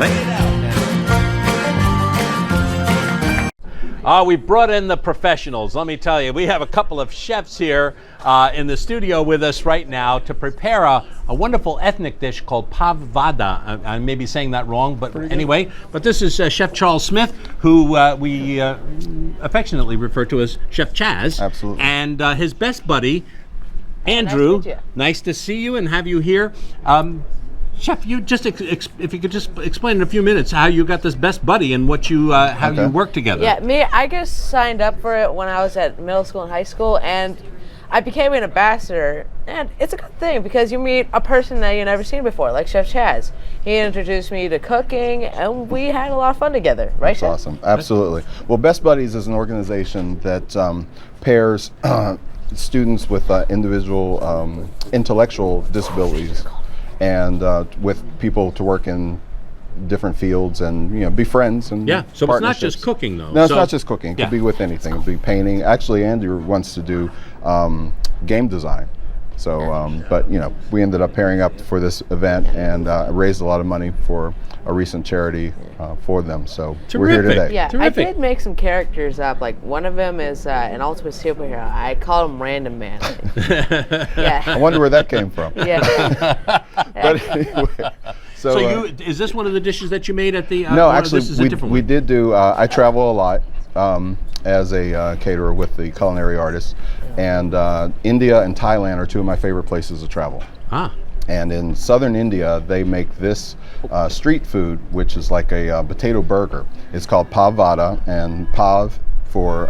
Lay it out now. We brought in the professionals. Let me tell you, we have a couple of chefs here in the studio with us right now to prepare a wonderful ethnic dish called Pav Vada. I may be saying that wrong, but anyway. But this is Chef Charles Smith, who we affectionately refer to as Chef Chaz. Absolutely. And his best buddy, Andrew. Nice to meet you. Nice to see you and have you here. Chef, you just if you could just explain in a few minutes how you got this best buddy and what you how you work together. Yeah, I just signed up for it when I was at middle school and high school, and I became an ambassador. And it's a good thing because you meet a person that you've never seen before, like Chef Chaz. He introduced me to cooking, and we had a lot of fun together. Right, That's Chef? awesome. Absolutely. Well, Best Buddies is an organization that pairs students with individual intellectual disabilities and with people to work in different fields and be friends and Yeah, so it's not just partnerships. cooking though. No, it's So- not just cooking. It could Yeah. be with anything. It could be painting. Actually, Andrew wants to do game design. So, but we ended up pairing up for this event and raised a lot of money for a recent charity for them. So we're here Terrific. today. Yeah, Terrific. I did make some characters up. Like one of them is an ultimate superhero. I call him Random Man. I Yeah. wonder where that came from. Yeah. But anyway, So is this one of the dishes that you made at the? no, or actually, this is a different we one? did do. I travel a lot as a caterer with the culinary artists, and India and Thailand are two of my favorite places to travel. Ah. And in southern India, they make this street food, which is like a potato burger. It's called Pav Vada, and Pav for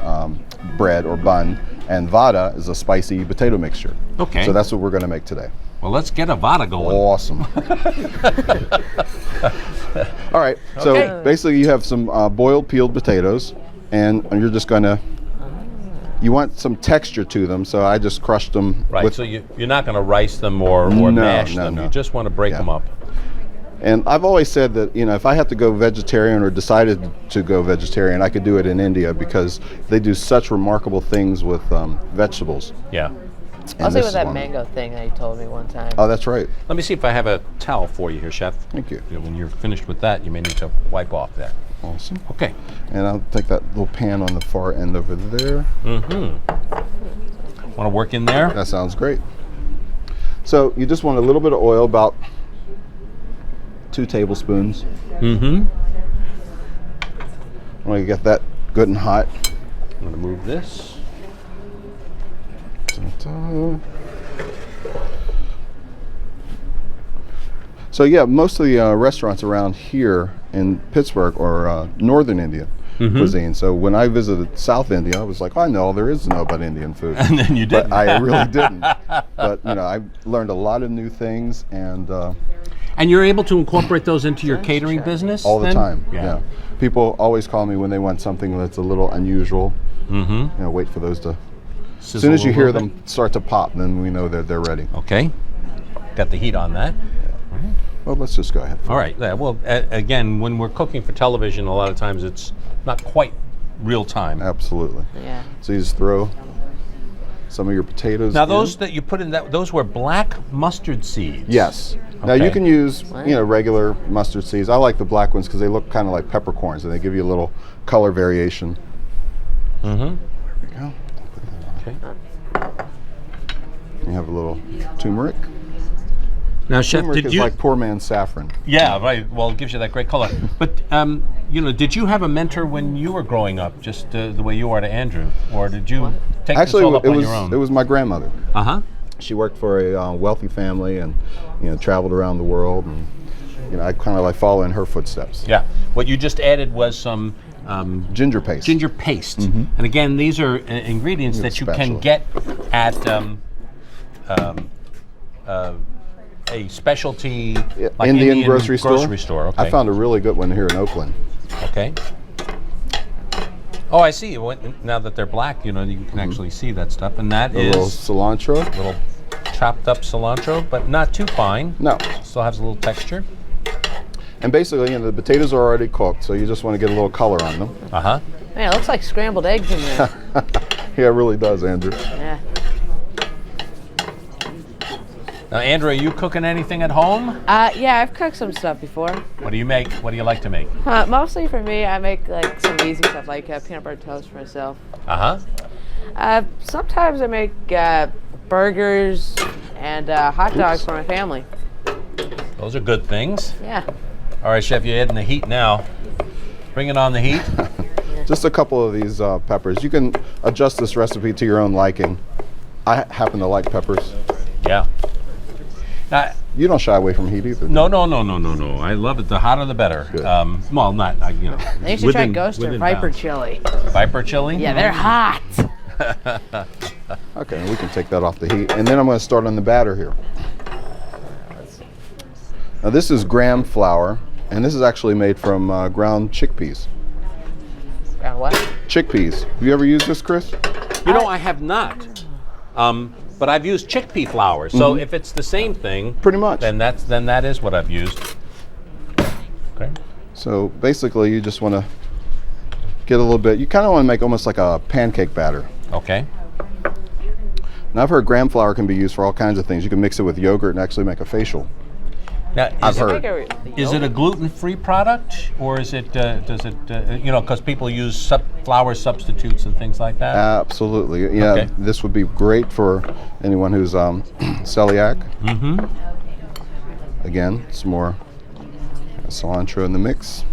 bread or bun, and Vada is a spicy potato mixture. Okay. So that's what we're going to make today. Well, let's get a Vada going. Awesome. All right. So Okay. basically, you have some boiled peeled potatoes, and you're just going to. You want some texture to them, so I just crushed them. Right. with- So you're not going to rice them or No, mash no, them. no. You just want to break Yeah. them up. And I've always said that if I had to go vegetarian or decided to go vegetarian, I could do it in India because they do such remarkable things with vegetables. Yeah. And I'll say this with is that one. mango thing that you told me one time. Oh, that's right. Let me see if I have a towel for you here, Chef. Thank you. When you're finished with that, you may need to wipe off there. Awesome. Okay. And I'll take that little pan on the far end over there. Want to work in there? That sounds great. So you just want a little bit of oil, about 2 tablespoons. Mm-hmm. I want to get that good and hot. I'm going to move this. Ta-ta. So yeah, most of the restaurants around here in Pittsburgh are northern Indian cuisine. So when I visited South India, I was like, I know all there is to know about Indian food. And then you did. But I really didn't. But I learned a lot of new things and And you're able to incorporate those into your catering business? all the then? time. Yeah. People always call me when they want something that's a little unusual. Mm-hmm. Wait for those to. As Sizzle soon as you a hear little them start to pop, then we know that they're ready. bit. Okay. Got the heat on that. Well, let's just go ahead. All right. Yeah, well, again, when we're cooking for television, a lot of times it's not quite real time. Absolutely. Yeah. So you just throw some of your potatoes. Now, in. those that you put in those were black mustard seeds. Yes. Now you Okay. can use regular mustard seeds. I like the black ones because they look kind of like peppercorns and they give you a little color variation. Mm-hmm. There we go. Okay. You have a little turmeric. Now, Chef, Turmeric did is you? like poor man's saffron. Yeah, right. Well, it gives you that great color. But did you have a mentor when you were growing up, just the way you are to Andrew, or did you take Actually, this all up it on was your own? it was my grandmother. Uh huh. She worked for a wealthy family and traveled around the world, and I kind of like follow in her footsteps. Yeah. What you just added was some Ginger paste. ginger paste, and again, these are ingredients that you can spatula. get at a specialty like Indian grocery store. Okay. I found a really good one here in Oakland. Okay. Oh, I see. Now that they're black, you can actually see that stuff, and that A little is cilantro. little chopped up cilantro, but not too fine. No. Still has a little texture. And basically, the potatoes are already cooked, so you just want to get a little color on them. Uh huh. Man, it looks like scrambled eggs in there. Yeah, it really does, Andrew. Yeah. Now, Andrew, are you cooking anything at home? Yeah, I've cooked some stuff before. What do you make? What do you like to make? Mostly for me, I make like some easy stuff like peanut butter toast for myself. Sometimes I make burgers and hot dogs for my family. Those are good things. Yeah. All right, Chef, you're hitting the heat now. Bring it on the heat. Just a couple of these peppers. You can adjust this recipe to your own liking. I happen to like peppers. Yeah. Now, You don't shy away from heat either. no. I love it. The hotter, the better. Good. Well, not, you know. They should try Ghost or Viper bounds. chili. Viper chili? Yeah, they're hot. Okay, we can take that off the heat. And then I'm going to start on the batter here. Now this is graham flour, and this is actually made from ground chickpeas. Ground what? Chickpeas. Have you ever used this, Chris? You know, I have not. But I've used chickpea flour. So if it's the same thing, Pretty much. then that is what I've used. Okay. So basically, you just want to get a little bit. You kind of want to make almost like a pancake batter. Okay. Now I've heard graham flour can be used for all kinds of things. You can mix it with yogurt and actually make a facial. Now, I've heard. Is it a gluten-free product, or is it? Does it? You know, because people use flour substitutes and things like that. Absolutely. Yeah, Okay. this would be great for anyone who's celiac. Mm-hmm. Again, some more cilantro in the mix.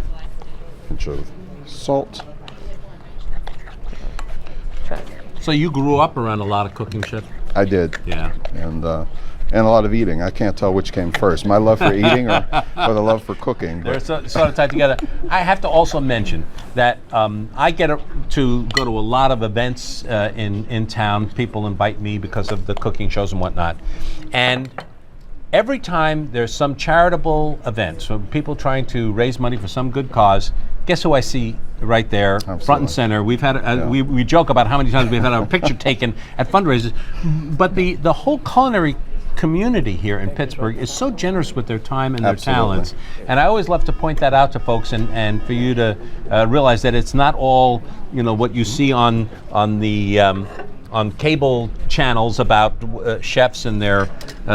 Pinch of salt. So you grew up around a lot of cooking, Chef? I did. Yeah. And a lot of eating. I can't tell which came first, my love for eating or the love for cooking. They're sort of tied together. I have to also mention that I get to go to a lot of events in town. People invite me because of the cooking shows and whatnot. And every time there's some charitable event, so people trying to raise money for some good cause, guess who I see right there, front Absolutely. and center. We've had we joke about how many times we've had our picture taken at fundraisers, but the whole culinary community here in Pittsburgh is so generous with their time and their Absolutely. talents, and I always love to point that out to folks and for you to realize that it's not all what you see on the on cable channels about chefs and their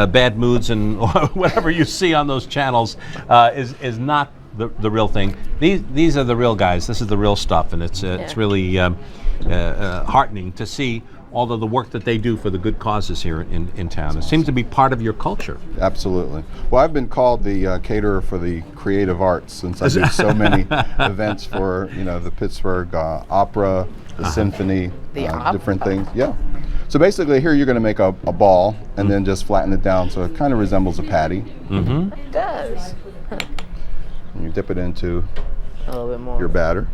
bad moods and whatever you see on those channels is not the real thing. These are the real guys. This is the real stuff, and it's really heartening to see all of the work that they do for the good causes here in town. It seems to be part of your culture. Absolutely. Well, I've been called the caterer for the creative arts since I do so many events for the Pittsburgh Opera, the Symphony, different things. Yeah. So basically, here you're going to make a ball and then just flatten it down so it kind of resembles a patty. Mm-hmm. It does. And you dip it into A little bit more. your batter,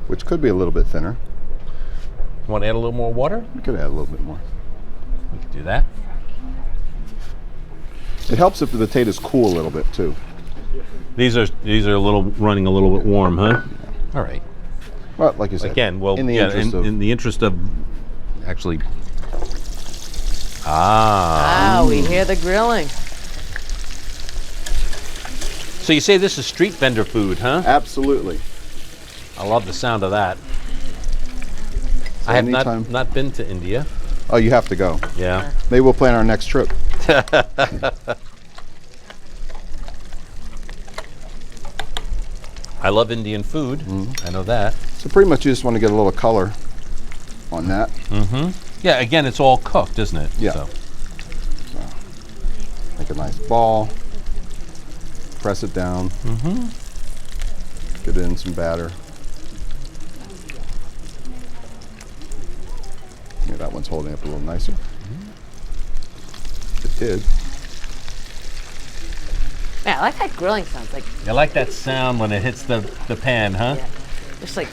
which could be a little bit thinner. You want to add a little more water? You could add a little bit more. We can do that. It helps if the potatoes cool a little bit too. These are running a little bit warm, huh? All right. Well, like you said, Again, well, in the interest of in the interest of actually. We hear the grilling. So you say this is street vendor food, huh? absolutely. I love the sound of that. I have anytime- not been to India. Oh, you have to go. Yeah. Maybe we'll plan our next trip. I love Indian food. I know that. So pretty much you just want to get a little color on that. Mm-hmm. Yeah. Again, it's all cooked, isn't it? Yeah. So. Make a nice ball. Press it down. Mm-hmm. Get it in some batter. Yeah, that one's holding up a little nicer. It did. Man, I like that grilling sounds like. You like that sound when it hits the pan, huh? Yeah. Just like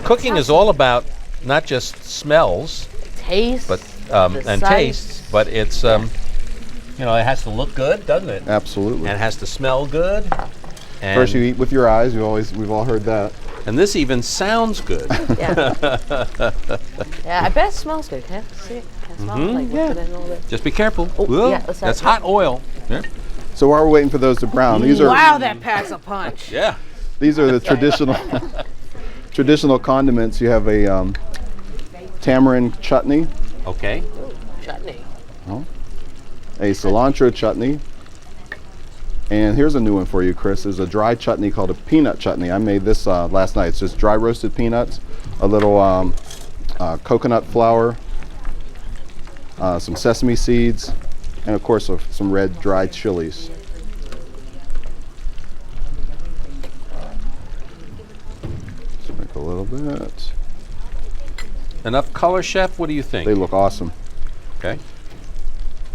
Cooking is all about not just smells, taste. but the and sight. tastes, but it's it has to look good, doesn't it? Absolutely. And it has to smell good. And, First you eat with your eyes. We've all heard that. and this even sounds good. Yeah. Yeah, I bet it smells good. Can I see it? Can I smell it? Like, yeah. lift it in a little bit. Just be careful. Oh, Whoa, yeah, let's that's have hot oil. Yeah. So while we're waiting for those to brown, these are Wow, that packs a punch. Yeah. these are the traditional condiments. You have a tamarind chutney. Okay. Chutney. a cilantro chutney. And here's a new one for you, Chris. There's a dry chutney called a peanut chutney. I made this last night. It's just dry roasted peanuts, a little coconut flour, some sesame seeds, and of course some red dried chilies. Just make a little bit. Enough color, chef? What do you think? They look awesome. Okay.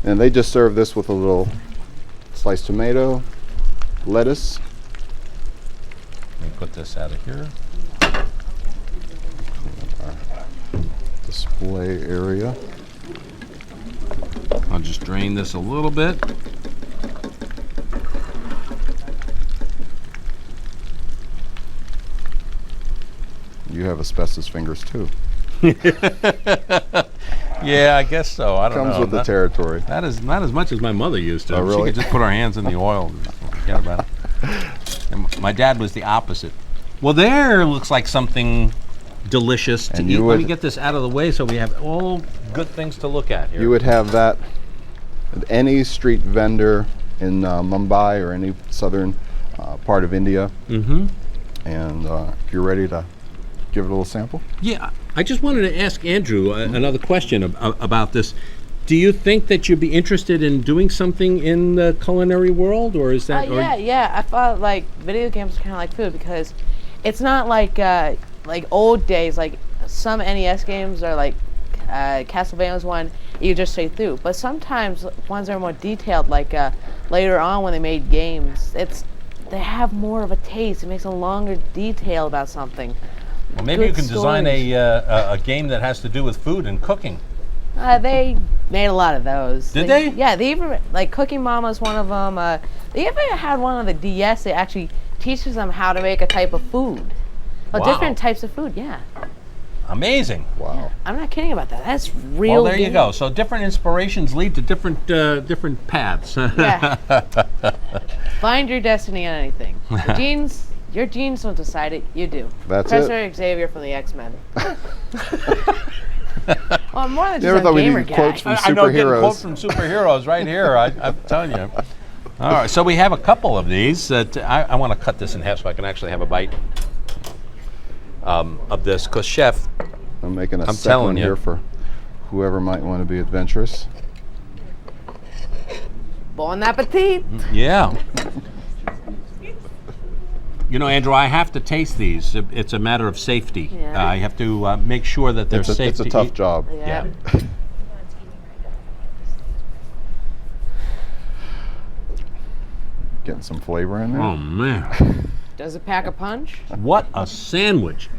And they just serve this with a little sliced tomato, lettuce. Let me put this out of here. Display area. I'll just drain this a little bit. You have asbestos fingers too. Yeah, I guess so. I don't know. Comes with the territory. That is not as much as my mother used to. Oh, really? She could just put her hands in the oil and forget about it. And my dad was the opposite. Well, there looks like something delicious to And eat. you Let me would- get this out of the way so we have all good things to look at here. You would have that at any street vendor in Mumbai or any southern part of India. Mm-hmm. And if you're ready to give it a little sample. Yeah, I just wanted to ask Andrew another question about this. Do you think that you'd be interested in doing something in the culinary world, or is that? Yeah. I thought like video games are kind of like food because it's not like old days. Like some NES games are like Castlevania's one you just say through, but sometimes ones are more detailed. Like later on when they made games, they have more of a taste. It makes a longer detail about something. Well, maybe you Good can design stories. a game that has to do with food and cooking. They made a lot of those. Did they? Yeah, they even, like Cooking Mama's one of them. They even had one on the DS that actually teaches them how to make a type of food. Wow. Different types of food, yeah. Amazing. Wow. I'm not kidding about that. That's real. Well, there you game. go. So different inspirations lead to different paths. Yeah. Find your destiny on anything. Your genes don't decide it. You do. That's Professor Xavier from the X-Men. Well, more than Never just a thought we'd gamer need guy. quotes from I know, getting superheroes. quotes from superheroes right here. I'm telling you. All right, so we have a couple of these. I want to cut this in half so I can actually have a bite of this. Because, Chef, I'm making a I'm second telling one you. here for whoever might want to be adventurous. Bon appetit. yeah. You know, Andrew, I have to taste these. It's a matter of safety. Yeah. I have to make sure that they're safe It's a to tough eat. job. Yeah. Getting some flavor in there. Oh, man. Does it pack a punch? What a sandwich.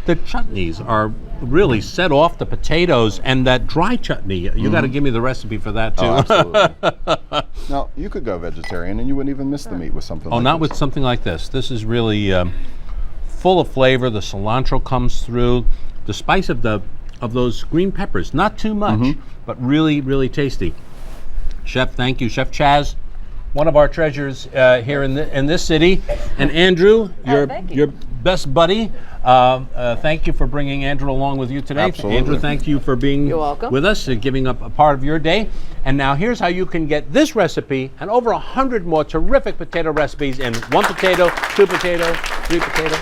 The chutneys are really set off the potatoes, and that dry chutney, you got to give me the recipe for that too. Oh, absolutely. Now, you could go vegetarian and you wouldn't even miss the meat with something Oh, like not this. with something like this. This is really full of flavor. The cilantro comes through. The spice of those green peppers, not too much, but really, really tasty. Chef, thank you. Chef Chaz, one of our treasures here in this city. And Andrew, thank you. your best buddy. Thank you for bringing Andrew along with you today. Absolutely. Andrew, thank you for being You're welcome. with us and giving up a part of your day. And now here's how you can get this recipe and over 100 more terrific potato recipes in 1 potato, 2 potato, 3 potato.